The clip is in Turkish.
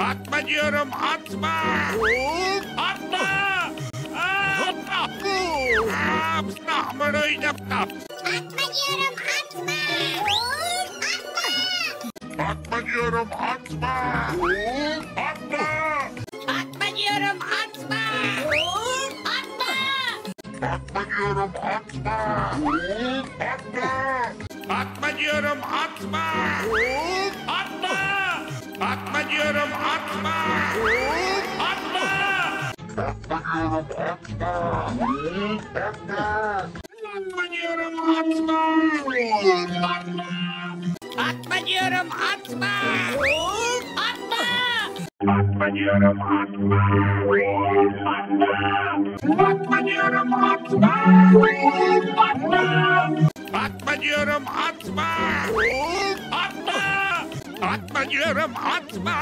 Atma diyorum, atma. Atma. Atma diyorum atma. Atma diyorum, atma. Atma. Atma diyorum atma. Atma diyorum, atma. Atma. Atma diyorum, atma. Atma. Atma diyorum, atma. Atma. Atma diyorum, atma. Atma diyorum atma. Atma diyorum, atma. Atma diyorum, atma. Atma diyorum, atma. Atma. Atma diyorum, atma.